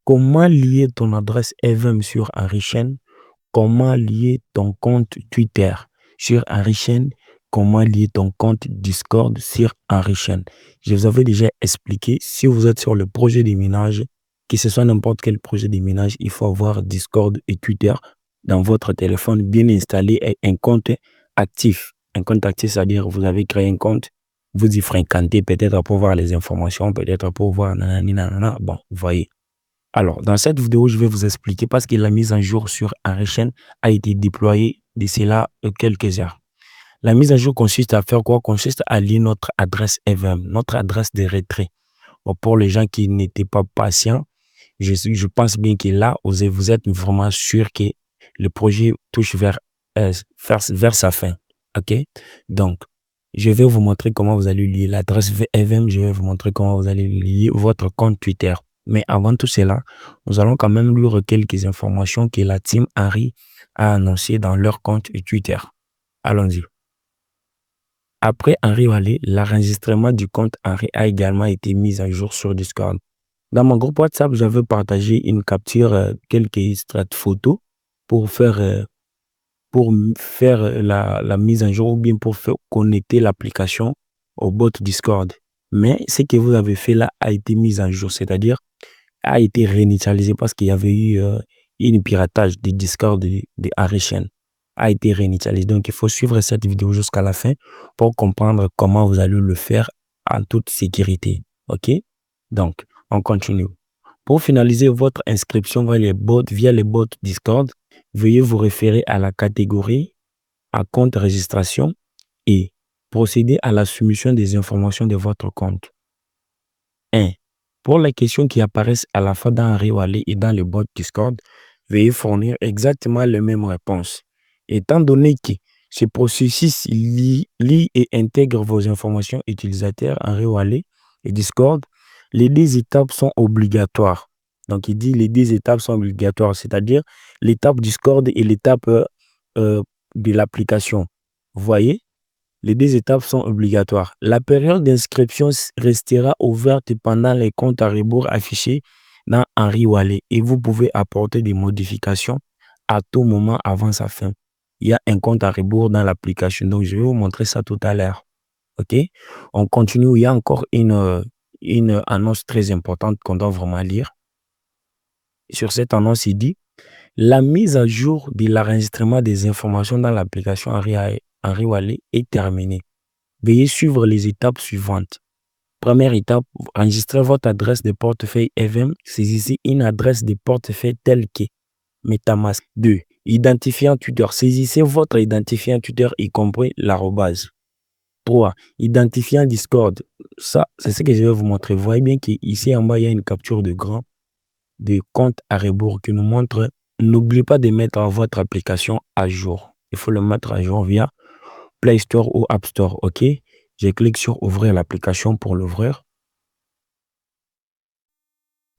Comment lier ton adresse EVM sur Enrichain? Comment lier ton compte Twitter sur Enrichain? Comment lier ton compte Discord sur Enrichain? Je vous avais déjà expliqué, si vous êtes sur le projet de minage, que ce soit n'importe quel projet de minage, il faut avoir Discord et Twitter dans votre téléphone bien installé et un compte actif. Un compte actif, c'est-à-dire vous avez créé un compte, vous y fréquentez peut-être pour voir les informations, peut-être pour voir nanani, nanana. Bon, vous voyez. Alors, dans cette vidéo, je vais vous expliquer parce que la mise à jour sur Enrichain a été déployée d'ici là quelques heures. La mise à jour consiste à faire quoi? Consiste à lier notre adresse EVM, notre adresse de retrait. Bon, pour les gens qui n'étaient pas patients, je pense bien que là, vous êtes vraiment sûr que le projet touche vers sa fin. OK? Donc, je vais vous montrer comment vous allez lier l'adresse EVM. Je vais vous montrer comment vous allez lier votre compte Twitter. Mais avant tout cela, nous allons quand même lire quelques informations que la team Harry a annoncées dans leur compte Twitter. Allons-y. Après Henri Wallet, l'enregistrement du compte Henri a également été mis à jour sur Discord. Dans mon groupe WhatsApp, j'avais partagé une capture, quelques extraits photos pour faire, la mise à jour ou bien pour faire connecter l'application au bot Discord. Mais ce que vous avez fait là a été mis à jour, c'est-à-dire a été réinitialisé parce qu'il y avait eu une piratage du Discord de Enrichain. A été réinitialisé. Donc, il faut suivre cette vidéo jusqu'à la fin pour comprendre comment vous allez le faire en toute sécurité. OK? Donc, on continue. Pour finaliser votre inscription via les bots Discord, veuillez vous référer à la catégorie à compte registration et procéder à la soumission des informations de votre compte. 1. Pour les questions qui apparaissent à la fois dans Henri Wallet et dans le bot Discord, veuillez fournir exactement les mêmes réponses. Étant donné que ce processus lit et intègre vos informations utilisateurs Henri Wallet et Discord, les deux étapes sont obligatoires. Donc, il dit les deux étapes sont obligatoires, c'est-à-dire l'étape Discord et l'étape de l'application. Vous voyez? Les deux étapes sont obligatoires. La période d'inscription restera ouverte pendant les comptes à rebours affichés dans Henri Wallet et vous pouvez apporter des modifications à tout moment avant sa fin. Il y a un compte à rebours dans l'application, donc je vais vous montrer ça tout à l'heure. OK? On continue. Il y a encore une annonce très importante qu'on doit vraiment lire. Sur cette annonce, il dit la mise à jour de l'enregistrement des informations dans l'application Henri Wallet est terminée. Veuillez suivre les étapes suivantes. Première étape, enregistrez votre adresse de portefeuille EVM. Saisissez une adresse de portefeuille telle que MetaMask. 2. Identifiant Twitter. Saisissez votre identifiant Twitter y compris l'arrobase. 3. Identifiant Discord. Ça, c'est ce que je vais vous montrer. Vous voyez bien qu'ici en bas, il y a une capture de compte à rebours qui nous montre. N'oubliez pas de mettre votre application à jour. Il faut le mettre à jour via Play Store ou App Store. OK? Je clique sur ouvrir l'application pour l'ouvrir.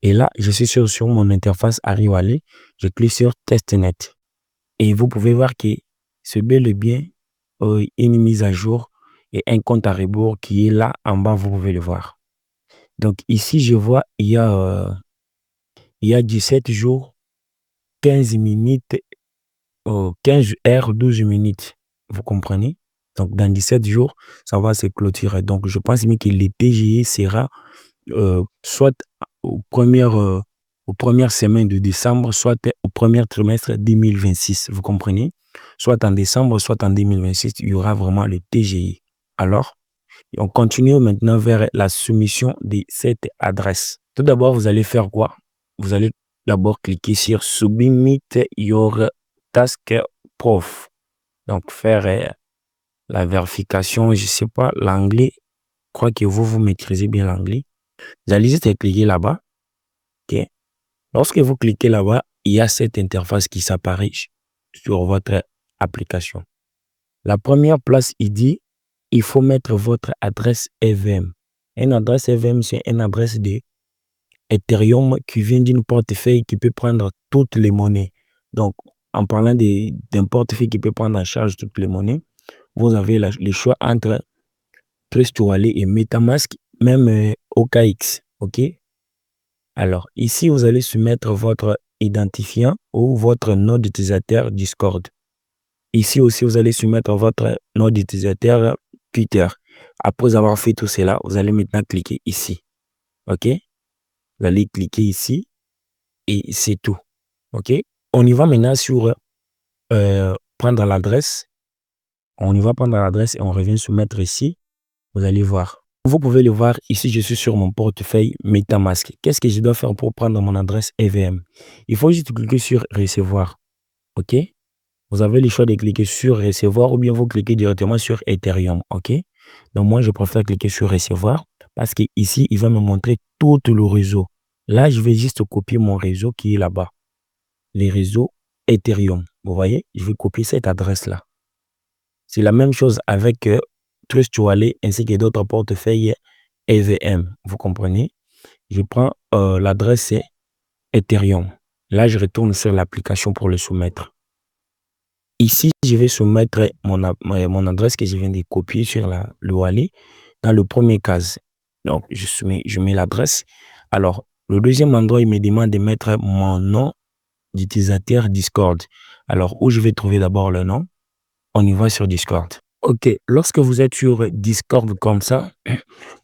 Et là, je suis sur mon interface Henri Wallet. Je clique sur Testnet. Et vous pouvez voir que c'est bel et bien une mise à jour et un compte à rebours qui est là en bas, vous pouvez le voir. Donc ici, je vois, il y a 17 jours, 15 minutes, 15 heures, 12 minutes. Vous comprenez? Donc dans 17 jours, ça va se clôturer. Donc je pense que le TGE sera soit aux premières semaines de décembre, soit au premier trimestre 2026. Vous comprenez? Soit en décembre, soit en 2026, il y aura vraiment le TGI. Alors, on continue maintenant vers la soumission de cette adresse. Tout d'abord, vous allez faire quoi? Vous allez d'abord cliquer sur Submit your task prof. Donc, faire la vérification. Je ne sais pas l'anglais. Je crois que vous maîtrisez bien l'anglais. Vous allez juste cliquer là-bas. OK. Lorsque vous cliquez là-bas, il y a cette interface qui s'apparaît sur votre application. La première place, il dit, il faut mettre votre adresse EVM. Une adresse EVM, c'est une adresse de Ethereum qui vient d'une portefeuille qui peut prendre toutes les monnaies. Donc, en parlant d'un portefeuille qui peut prendre en charge toutes les monnaies, vous avez le choix entre Trust Wallet et MetaMask, même OKX. OK? Alors, ici, vous allez soumettre votre identifiant ou votre nom d'utilisateur Discord. Ici aussi, vous allez soumettre votre nom d'utilisateur Twitter. Après avoir fait tout cela, vous allez maintenant cliquer ici. OK? Vous allez cliquer ici et c'est tout. OK? On y va maintenant sur prendre l'adresse. On y va prendre l'adresse et on revient soumettre ici. Vous allez voir. Vous pouvez le voir ici, je suis sur mon portefeuille MetaMask. Qu'est-ce que je dois faire pour prendre mon adresse EVM? Il faut juste cliquer sur recevoir. OK? Vous avez le choix de cliquer sur recevoir ou bien vous cliquez directement sur Ethereum. OK? Donc moi, je préfère cliquer sur recevoir parce qu'ici, il va me montrer tout le réseau. Là, je vais juste copier mon réseau qui est là-bas. Les réseaux Ethereum. Vous voyez? Je vais copier cette adresse-là. C'est la même chose avec Trust Wallet ainsi que d'autres portefeuilles EVM. Vous comprenez? Je prends l'adresse Ethereum. Là, je retourne sur l'application pour le soumettre. Ici, je vais soumettre mon adresse que je viens de copier sur le wallet dans le premier case. Donc, je mets l'adresse. Alors, le deuxième endroit, il me demande de mettre mon nom d'utilisateur Discord. Alors, où je vais trouver d'abord le nom? On y va sur Discord. OK. Lorsque vous êtes sur Discord comme ça,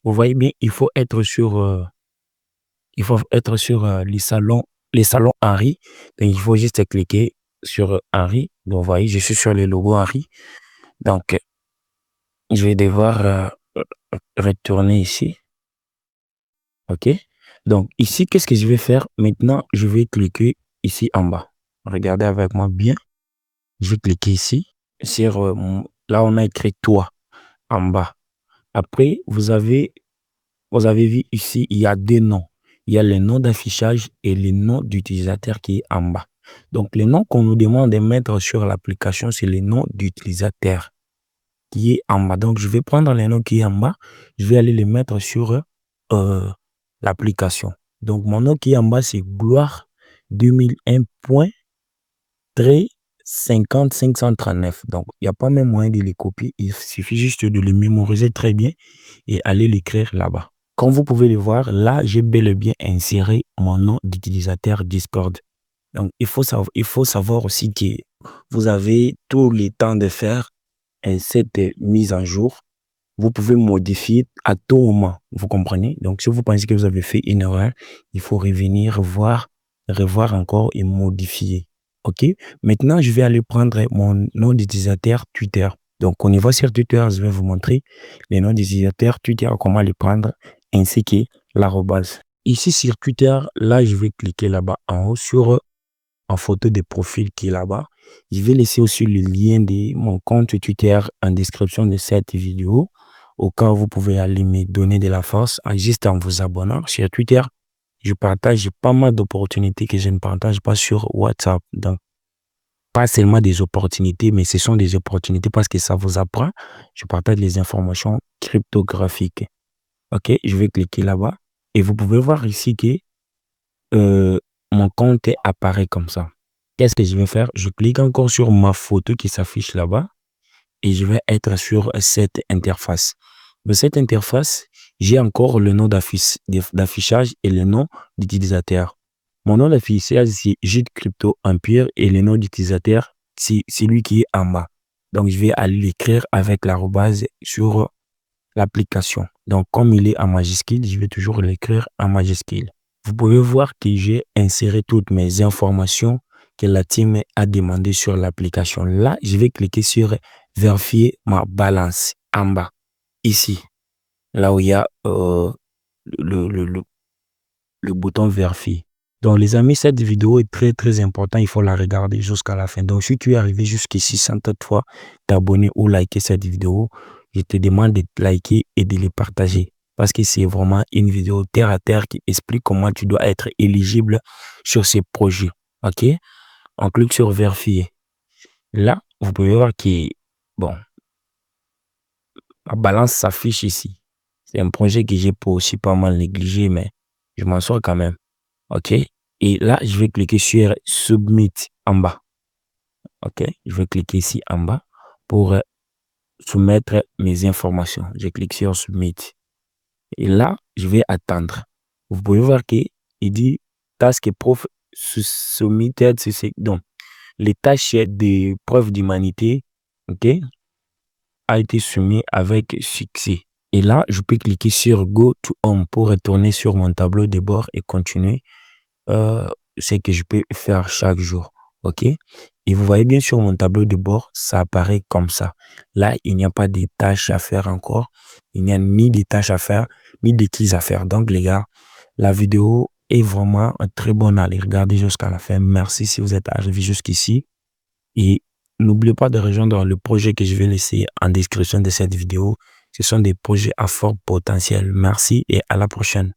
vous voyez bien, il faut être sur les salons Henri. Donc, il faut juste cliquer sur Henri. Donc, vous voyez, je suis sur le logo Henri. Donc, je vais devoir retourner ici. OK. Donc, ici, qu'est-ce que je vais faire? Maintenant, je vais cliquer ici en bas. Regardez avec moi bien. Je vais cliquer ici. Sur, là, on a écrit toi en bas. Après, vous avez vu ici, il y a deux noms. Il y a le nom d'affichage et le nom d'utilisateur qui est en bas. Donc, le nom qu'on nous demande de mettre sur l'application, c'est le nom d'utilisateur qui est en bas. Donc, je vais prendre le nom qui est en bas. Je vais aller le mettre sur l'application. Donc, mon nom qui est en bas, c'est Gloire 2001.50539. Donc, il n'y a pas même moyen de les copier. Il suffit juste de le mémoriser très bien et aller l'écrire là-bas. Comme vous pouvez le voir, là, j'ai bel et bien inséré mon nom d'utilisateur Discord. Donc, il faut savoir aussi que vous avez tout le temps de faire cette mise en jour. Vous pouvez modifier à tout moment. Vous comprenez? Donc, si vous pensez que vous avez fait une erreur, il faut revenir revoir encore et modifier. OK? Maintenant, je vais aller prendre mon nom d'utilisateur Twitter. Donc, on y va sur Twitter. Je vais vous montrer les noms d'utilisateur Twitter, comment les prendre, ainsi que l'arrobase. Ici, sur Twitter, là, je vais cliquer là-bas en haut sur en photo de profil qui est là-bas. Je vais laisser aussi le lien de mon compte Twitter en description de cette vidéo. Au cas où vous pouvez aller me donner de la force juste en vous abonnant. Sur Twitter, je partage pas mal d'opportunités que je ne partage pas sur WhatsApp. Donc, pas seulement des opportunités, mais ce sont des opportunités parce que ça vous apprend. Je partage les informations cryptographiques. OK, je vais cliquer là-bas. Et vous pouvez voir ici que mon compte apparaît comme ça. Qu'est-ce que je vais faire? Je clique encore sur ma photo qui s'affiche là-bas et je vais être sur cette interface. Dans cette interface, j'ai encore le nom d'affichage et le nom d'utilisateur. Mon nom d'affichage, c'est Gide Crypto Empire et le nom d'utilisateur, c'est celui qui est en bas. Donc, je vais aller l'écrire avec l'arobase sur l'application. Donc, comme il est en majuscule, je vais toujours l'écrire en majuscule. Vous pouvez voir que j'ai inséré toutes mes informations que la team a demandé sur l'application. Là, je vais cliquer sur vérifier ma balance en bas. Ici, là où il y a le bouton vérifier. Donc, les amis, cette vidéo est très, très importante. Il faut la regarder jusqu'à la fin. Donc, si tu es arrivé jusqu'ici sans toutefois t'abonner ou liker cette vidéo, je te demande de liker et de les partager. Parce que c'est vraiment une vidéo terre à terre qui explique comment tu dois être éligible sur ces projets. OK? On clique sur vérifier. Là, vous pouvez voir que, bon, la balance s'affiche ici. C'est un projet que j'ai pas aussi pas mal négligé, mais je m'en sors quand même. OK? Et là, je vais cliquer sur Submit en bas. OK? Je vais cliquer ici en bas pour soumettre mes informations. Je clique sur Submit. Et là, je vais attendre. Vous pouvez voir que il dit task et prof submitted, donc les tâches des preuves d'humanité, ok, a été soumis avec succès. Et là, je peux cliquer sur Go to Home pour retourner sur mon tableau de bord et continuer ce que je peux faire chaque jour. OK? Et vous voyez bien sur mon tableau de bord, ça apparaît comme ça. Là, il n'y a pas de tâches à faire encore. Il n'y a ni des tâches à faire, ni des quiz à faire. Donc, les gars, la vidéo est vraiment un très bon à aller regarder jusqu'à la fin. Merci si vous êtes arrivé jusqu'ici. Et n'oubliez pas de rejoindre le projet que je vais laisser en description de cette vidéo. Ce sont des projets à fort potentiel. Merci et à la prochaine.